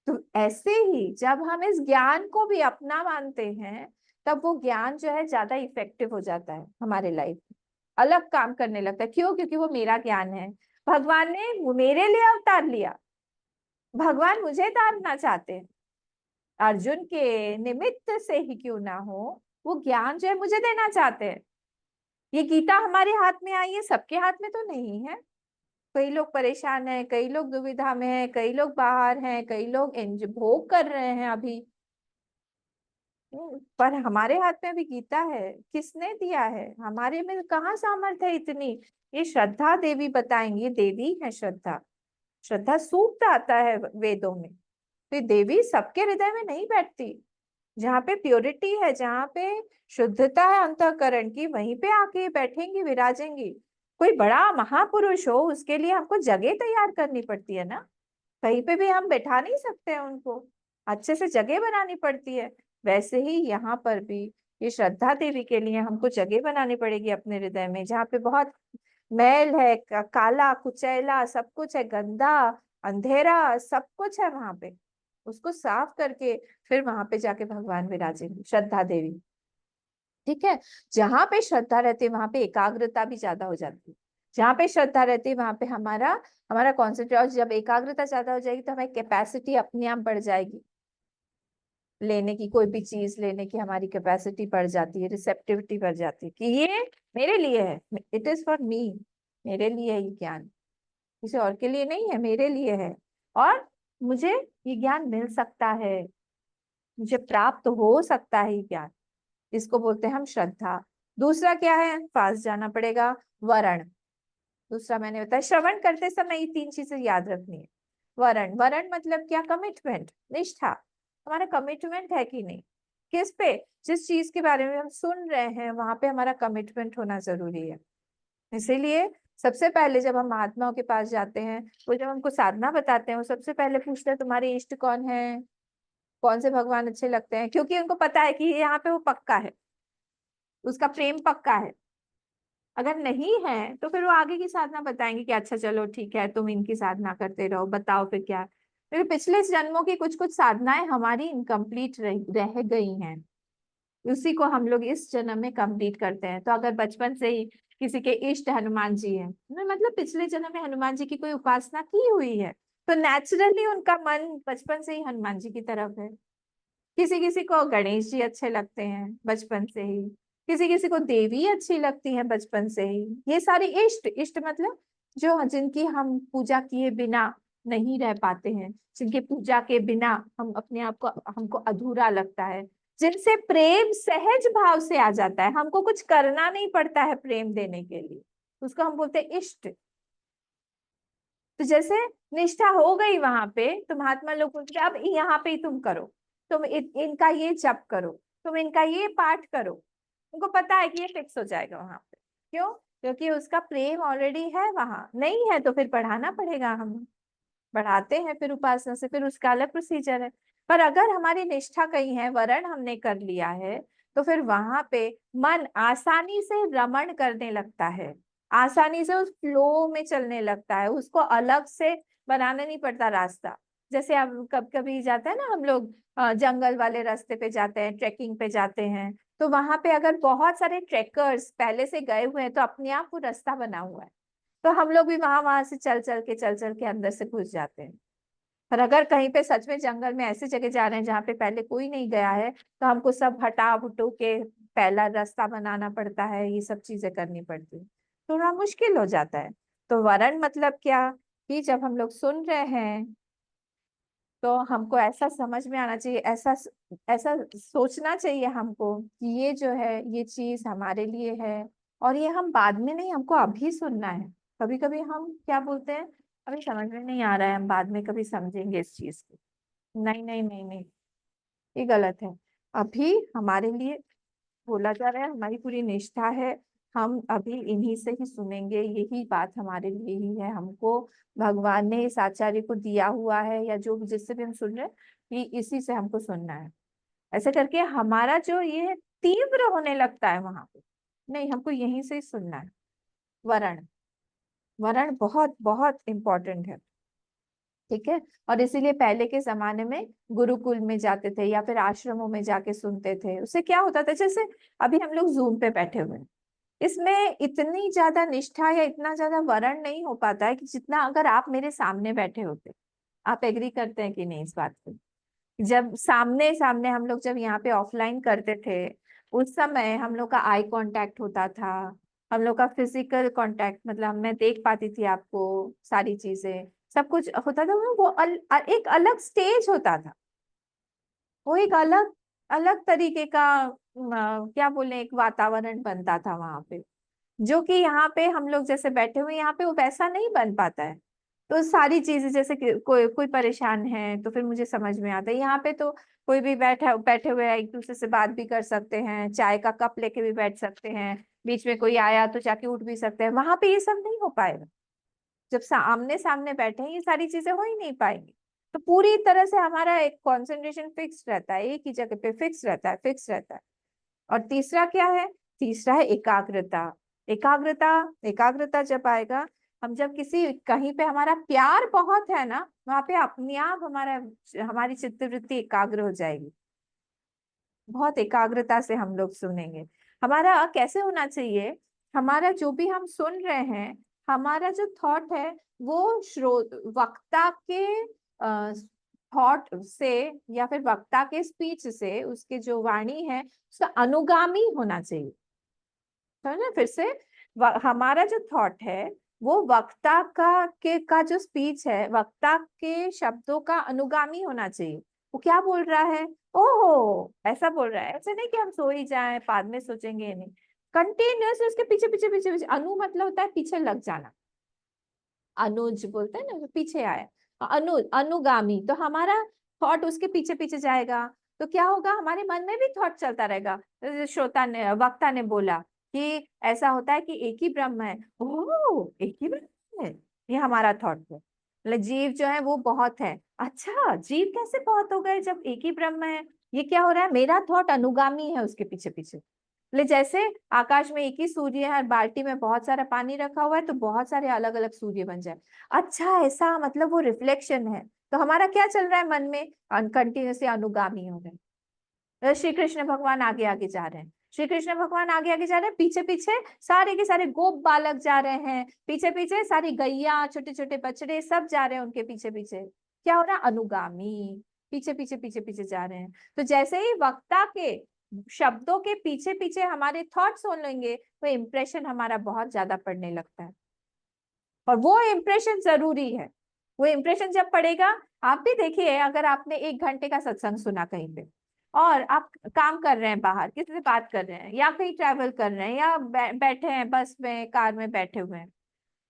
तो ऐसे ही जब हम इस ज्ञान को भी अपना मानते हैं, तब वो ज्ञान जो है ज्यादा इफेक्टिव हो जाता है हमारे लाइफ में, अलग काम करने लगता है। क्यों, क्योंकि वो मेरा ज्ञान है, भगवान ने मेरे लिए अवतार लिया, भगवान मुझे तारना चाहते हैं। अर्जुन के निमित्त से ही क्यों ना हो, वो ज्ञान जो है मुझे देना चाहते हैं। ये गीता हमारे हाथ में आई है, सबके हाथ में तो नहीं है। कई लोग परेशान हैं, कई लोग दुविधा में हैं, कई लोग बाहर हैं, कई लोग भोग कर रहे हैं अभी। पर हमारे हाथ में अभी गीता है, किसने दिया है, हमारे में कहाँ सामर्थ्य है इतनी। ये श्रद्धा देवी बताएंगी, देवी है श्रद्धा। श्रद्धा सूक्त आता है वेदों में, तो ये देवी सबके हृदय में नहीं बैठती। जहाँ पे प्योरिटी है, जहाँ पे शुद्धता है अंतःकरण की, वहीं पे आके बैठेंगी, विराजेंगी। कोई बड़ा महापुरुष हो, उसके लिए हमको जगह तैयार करनी पड़ती है ना, कहीं पे भी हम बैठा नहीं सकते हैं उनको, अच्छे से जगह बनानी पड़ती है। वैसे ही यहाँ पर भी ये श्रद्धा देवी के लिए हमको जगह बनानी पड़ेगी अपने हृदय में, जहाँ पे बहुत मैल है, काला कुचैला सब कुछ है, गंदा अंधेरा सब कुछ है वहां पे, उसको साफ करके फिर वहां पे जाके भगवान विराजेंगे, श्रद्धा देवी। ठीक है, जहां पे श्रद्धा रहती है वहां पे एकाग्रता भी ज्यादा हो जाती है। जहाँ पे श्रद्धा रहती है वहां पे हमारा हमारा कॉन्सेंट्रेट, और जब एकाग्रता ज्यादा हो जाएगी तो हमारी कैपेसिटी अपने आप बढ़ जाएगी, लेने की, कोई भी चीज लेने की हमारी कैपेसिटी बढ़ जाती है, रिसेप्टिविटी बढ़ जाती है कि ये मेरे लिए है, इट इज फॉर मी, मेरे लिए है ये ज्ञान, किसी और के लिए नहीं है, मेरे लिए है, और मुझे ये ज्ञान मिल सकता है, मुझे प्राप्त हो सकता है ये ज्ञान। इसको बोलते हैं हम श्रद्धा। दूसरा क्या है, फास्ट जाना पड़ेगा, वरण। दूसरा मैंने बताया, श्रवण करते समय ये 3 चीजें याद रखनी है। वरण, वरण मतलब क्या, कमिटमेंट, निष्ठा, हमारा कमिटमेंट है कि नहीं, किस पे, जिस चीज के बारे में हम सुन रहे हैं वहां पे हमारा कमिटमेंट होना जरूरी है। इसीलिए सबसे पहले जब हम महात्माओं के पास जाते हैं, वो जब हमको साधना बताते हैं, वो सबसे पहले पूछते हैं तुम्हारे इष्ट कौन है, कौन से भगवान अच्छे लगते हैं, क्योंकि उनको पता है कि यहाँ पे वो पक्का है, उसका प्रेम पक्का है। अगर नहीं है तो फिर वो आगे की साधना बताएंगे कि अच्छा चलो ठीक है, तुम इनकी साधना करते रहो, बताओ फिर क्या। फिर पिछले जन्मों की कुछ कुछ साधनाएं हमारी इनकम्प्लीट रह गई हैं, उसी को हम लोग इस जन्म में कंप्लीट करते हैं। तो अगर बचपन से ही किसी के इष्ट हनुमान जी हैं, मतलब पिछले जन्म में हनुमान जी की कोई उपासना की हुई है, तो नेचुरली उनका मन बचपन से ही हनुमान जी की तरफ है। किसी किसी को गणेश जी अच्छे लगते हैं बचपन से ही, किसी किसी को देवी अच्छी लगती है बचपन से ही। ये सारी इष्ट, इष्ट मतलब जो जिनकी हम पूजा किए बिना नहीं रह पाते हैं, जिनके पूजा के बिना हम अपने आप को हमको अधूरा लगता है, जिनसे प्रेम सहज भाव से आ जाता है, हमको कुछ करना नहीं पड़ता है प्रेम देने के लिए, उसको हम बोलते हैं इष्ट। तो जैसे निष्ठा हो गई वहां पे, तो महात्मा लोग बोलते हैं अब यहाँ पे ही तुम करो, तुम इनका ये जप करो, तुम इनका ये पाठ करो। उनको पता है कि ये फिक्स हो जाएगा वहां पे। क्यों? क्योंकि उसका प्रेम ऑलरेडी है वहां, नहीं है तो फिर बढ़ाना पड़ेगा, हम बढ़ाते हैं फिर उपासना से, फिर उसका अलग प्रोसीजर है। पर अगर हमारी निष्ठा कहीं है, वरण हमने कर लिया है, तो फिर वहां पे मन आसानी से रमण करने लगता है, आसानी से उस फ्लो में चलने लगता है, उसको अलग से बनाना नहीं पड़ता रास्ता। जैसे अब कब कभी जाते हैं ना हम लोग, जंगल वाले रास्ते पे जाते हैं, ट्रेकिंग पे जाते हैं, तो वहां पे अगर बहुत सारे ट्रेकर्स पहले से गए हुए हैं तो अपने आप वो रास्ता बना हुआ है, तो हम लोग भी वहां वहां से चल चल के अंदर से घुस जाते हैं। पर अगर कहीं पे सच में जंगल में ऐसी जगह जा रहे हैं जहाँ पे पहले कोई नहीं गया है, तो हमको सब हटा हुटू के पहला रास्ता बनाना पड़ता है, ये सब चीजें करनी पड़ती है, थोड़ा मुश्किल हो जाता है। तो वरण मतलब क्या, कि जब हम लोग सुन रहे हैं तो हमको ऐसा समझ में आना चाहिए, ऐसा ऐसा सोचना चाहिए हमको कि ये जो है ये चीज हमारे लिए है, और ये हम बाद में नहीं, हमको अभी सुनना है। कभी कभी हम क्या बोलते हैं, अभी समझ में नहीं आ रहा है, हम बाद में कभी समझेंगे इस चीज को। नहीं नहीं नहीं नहीं, ये गलत है। अभी हमारे लिए बोला जा रहा है, हमारी पूरी निष्ठा है, हम अभी इन्हीं से ही सुनेंगे, यही बात हमारे लिए ही है, हमको भगवान ने इस आचार्य को दिया हुआ है, या जो जिससे भी हम सुन रहे हैं, कि इसी से हमको सुनना है। ऐसे करके हमारा जो ये तीव्र होने लगता है वहां पे, नहीं हमको यहीं से ही सुनना है। वरण, वरण बहुत बहुत इंपॉर्टेंट है, ठीक है। और इसीलिए पहले के जमाने में गुरुकुल में जाते थे या फिर आश्रमों में जाके सुनते थे। उससे क्या होता था, जैसे अभी हम लोग जूम पे बैठे हुए हैं, इसमें इतनी ज्यादा निष्ठा या इतना ज्यादा वरण नहीं हो पाता है कि जितना अगर आप मेरे सामने बैठे होते। आप एग्री करते हैं कि नहीं इस बात पे? जब सामने सामने हम लोग जब यहाँ पे ऑफलाइन करते थे, उस समय हम लोग का आई कांटेक्ट होता था, हम लोग का फिजिकल कांटेक्ट, मतलब मैं देख पाती थी आपको, सारी चीजें सब कुछ होता था, वो एक अलग स्टेज होता था, वो एक अलग अलग तरीके का क्या बोले, एक वातावरण बनता था वहां पे, जो कि यहाँ पे हम लोग जैसे बैठे हुए यहाँ पे वो वैसा नहीं बन पाता है। तो सारी चीजें जैसे कि कोई कोई परेशान है तो फिर मुझे समझ में आता है, यहाँ पे तो कोई भी बैठे हुए हैं, एक दूसरे से बात भी कर सकते हैं, चाय का कप लेके भी बैठ सकते हैं, बीच में कोई आया तो जाके उठ भी सकते हैं। वहां पे ये सब नहीं हो पाएगा, जब आमने सामने बैठे हैं ये सारी चीजें हो ही नहीं पाएंगी। तो पूरी तरह से हमारा एक कंसंट्रेशन फिक्स रहता है, एक ही जगह पे फिक्स रहता है, फिक्स रहता है। और तीसरा क्या है? तीसरा है एकाग्रता। एकाग्रता, एकाग्रता जब आएगा, हम जब किसी कहीं पे हमारा प्यार बहुत है ना, वहां पे अपने आप हमारी चित्तवृत्ति एकाग्र हो जाएगी। बहुत एकाग्रता से हम लोग सुनेंगे। हमारा कैसे होना चाहिए, हमारा जो भी हम सुन रहे हैं, हमारा जो थॉट है वो वक्ता के थॉट से या फिर वक्ता के स्पीच से, उसके जो वाणी है उसका अनुगामी होना चाहिए। समझे फिर से, हमारा जो थॉट है वो वक्ता का जो स्पीच है, वक्ता के शब्दों का अनुगामी होना चाहिए। वो क्या बोल रहा है, ओहो ऐसा बोल रहा है, ऐसे नहीं कि हम सो ही जाएं बाद में सोचेंगे, नहीं, कंटिन्यूअसली उसके पीछे पीछे पीछे पीछे। अनु मतलब होता है पीछे लग जाना, अनुज बोलते हैं ना, जो पीछे आए, अनुगामी, तो हमारा थॉट उसके पीछे पीछे जाएगा। तो क्या होगा, हमारे मन में भी थॉट चलता रहेगा। जैसे श्रोता ने, वक्ता ने बोला कि ऐसा होता है कि एक ही ब्रह्म है, ओह एक ही ब्रह्म है, ये हमारा थॉट है। मतलब जीव जो है वो बहुत है, अच्छा जीव कैसे बहुत हो गए जब एक ही ब्रह्म है? ये क्या हो रहा है, मेरा थॉट अनुगामी है उसके पीछे पीछे। ले जैसे आकाश में एक ही सूर्य है और बाल्टी में बहुत सारा पानी रखा हुआ है, तो बहुत सारे अलग अलग सूर्य बन जाए। अच्छा ऐसा मतलब वो रिफ्लेक्शन है। तो हमारा क्या चल रहा है मन में, कंटिन्यूसली अनुगामी हो रहे हैं। तो श्री कृष्ण भगवान आगे आगे जा रहे हैं, श्री कृष्ण भगवान आगे आगे जा रहे हैं, पीछे पीछे सारे के सारे गोप बालक जा रहे हैं, पीछे पीछे सारी गैया, छोटे छोटे बछड़े सब जा रहे हैं उनके पीछे पीछे। क्या हो रहा है, अनुगामी, पीछे पीछे पीछे पीछे जा रहे हैं। तो जैसे ही वक्ता के शब्दों के पीछे पीछे हमारे थॉट सुन लेंगे, तो इम्प्रेशन हमारा बहुत ज्यादा पड़ने लगता है। और वो इम्प्रेशन जरूरी है। वो इम्प्रेशन जब पड़ेगा, आप भी देखिए, अगर आपने 1 घंटे का सत्संग सुना कहीं पे, और आप काम कर रहे हैं, बाहर किसी से बात कर रहे हैं, या कहीं ट्रैवल कर रहे हैं, या बैठे हैं बस में, कार में बैठे हुए हैं,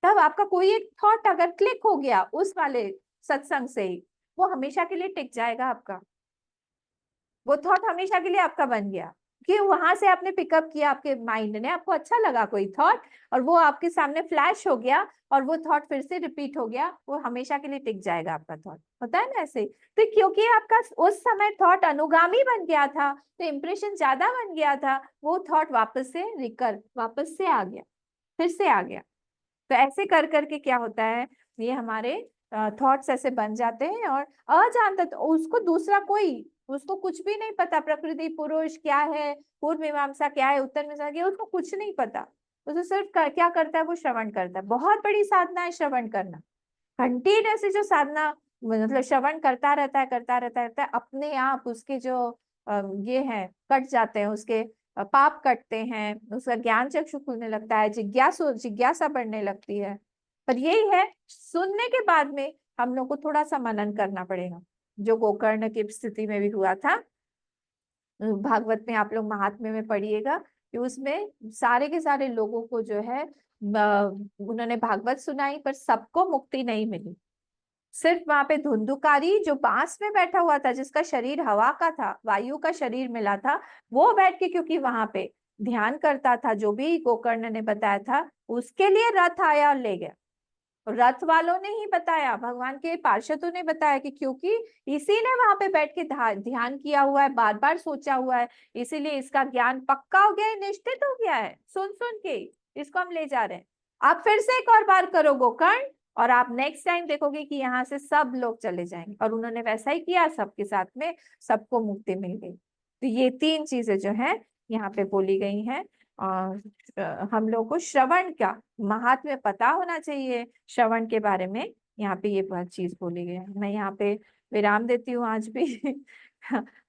तब आपका कोई एक थॉट अगर क्लिक हो गया उस वाले सत्संग से ही, वो हमेशा के लिए टिक जाएगा आपका। वो थॉट हमेशा के लिए आपका बन गया कि वहां से आपने पिकअप किया, आपके माइंड ने, आपको अच्छा लगा कोई थॉट, और वो आपके सामने फ्लैश हो गया, और वो थॉट फिर से रिपीट हो गया, वो हमेशा के लिए टिक जाएगा आपका थॉट। होता है ना ऐसे? तो क्योंकि आपका उस समय थॉट अनुगामी बन गया था, तो इम्प्रेशन ज्यादा बन गया था, वो थॉट वापस से आ गया, फिर से आ गया। तो ऐसे कर करके क्या होता है, ये हमारे थॉट्स ऐसे बन जाते हैं, और अजानता तो उसको दूसरा कोई, उसको कुछ भी नहीं पता, प्रकृति पुरुष क्या है, पूर्व मीमांसा क्या है, उत्तर मीमांसा क्या है, उसको कुछ नहीं पता। उसे सिर्फ क्या करता है, वो श्रवण करता है। बहुत बड़ी साधना है श्रवण करना, कंटिन्यूअसली जो साधना, मतलब श्रवण करता रहता है, अपने आप उसके जो ये है कट जाते हैं, उसके पाप कटते हैं, उसका ज्ञान चक्षु खुलने लगता है, जिज्ञासा बढ़ने लगती है। पर यही है, सुनने के बाद में हम लोग को थोड़ा सा मनन करना पड़ेगा, जो गोकर्ण की स्थिति में भी हुआ था। भागवत में आप लोग महात्म्य में पढ़िएगा कि उसमें सारे के सारे लोगों को जो है उन्होंने भागवत सुनाई, पर सबको मुक्ति नहीं मिली। सिर्फ वहां पे धुंधुकारी जो बांस में बैठा हुआ था, जिसका शरीर हवा का था, वायु का शरीर मिला था, वो बैठ के क्योंकि वहां पे ध्यान करता था, जो भी गोकर्ण ने बताया था, उसके लिए रथ आया और ले गया। रथ वालों ने ही बताया, भगवान के पार्षदों ने बताया कि क्योंकि इसी ने वहां पे बैठ के ध्यान किया हुआ है, बार बार सोचा हुआ है, इसीलिए इसका ज्ञान पक्का हो गया है, निश्चित हो गया है। सुन सुन के इसको हम ले जा रहे हैं। आप फिर से एक और बार करो गोकर्ण, और आप नेक्स्ट टाइम देखोगे कि यहाँ से सब लोग चले जाएंगे। और उन्होंने वैसा ही किया, सबके साथ में सबको मुक्ति मिल गई। तो ये 3 चीजें जो है यहाँ पे बोली गई हैं। और हम लोग को श्रवण का महात्म्य पता होना चाहिए, श्रवण के बारे में यहाँ पे ये बात चीज बोली गई है। मैं यहाँ पे विराम देती हूँ आज भी।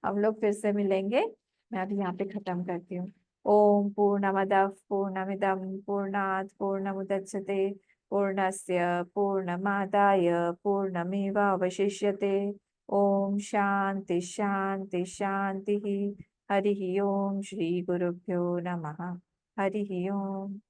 हम लोग फिर से मिलेंगे। मैं अभी यहाँ पे खत्म करती हूँ। ओम पूर्णमदः पूर्णमिदं पूर्णात् पूर्णमुदच्यते पूर्णस्य पूर्णमादाय पूर्णमेवावशिष्यते। ओम शांति शांति शांति। हरि ओम। श्री गुरुभ्यो नमः। हरि ओम।